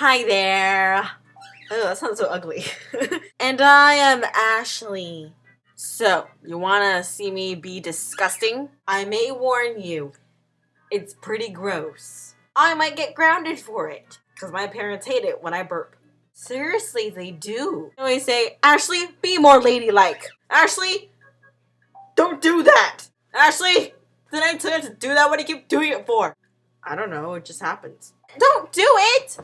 Hi there. Oh, that sounds so ugly. And I am Ashley. So, you wanna see me be disgusting? I may warn you, it's pretty gross. I might get grounded for it, because my parents hate it when I burp. Seriously, they do. They always say, Ashley, be more ladylike. Ashley, don't do that. Ashley, did I tell you to do that? What do you keep doing it for? I don't know, it just happens. Don't do it!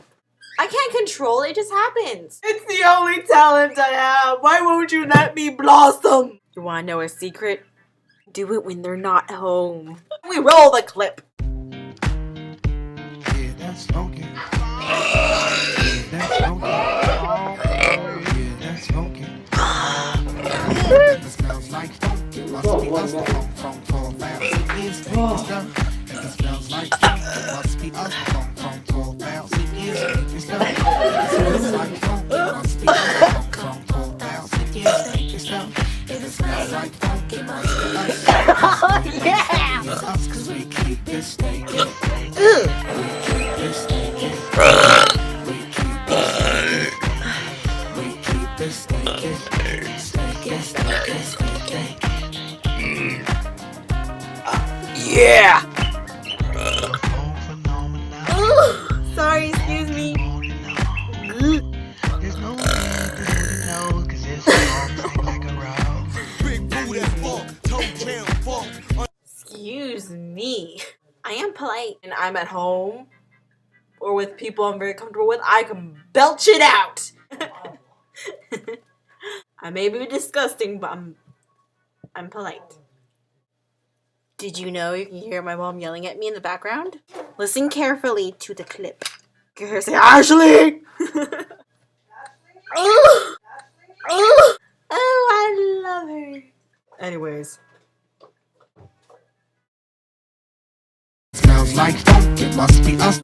I can't control it, it just happens. It's the only talent I have. Why won't you let me blossom? You wanna know a secret? Do it when they're not home. We roll the clip. Yeah, that's funky. Yeah, that's funky. Yeah, that's funky. If it smells like funky, must be us. From Tall Bouncy is taking stuff. If it smells like funky, must be us. From Tall Bouncy is taking stuff. If it smells like funky, must be us. From Tall Bouncy is taking stuff. If it smells like funky, must be us. Yeah! Us, 'cause we keep this stinking. Yeah! Sorry, excuse me. There's no way to know, 'cause it's all like a rose. Big booty funk, toe jam funk. Excuse me. I am polite and I'm at home or with people I'm very comfortable with. I can belch it out. I may be disgusting, but I'm polite. Did you know you can hear my mom yelling at me in the background? Listen carefully to the clip. You hear her say, Ashley! Oh, I love her. Anyways. Smells like funk, it must be us.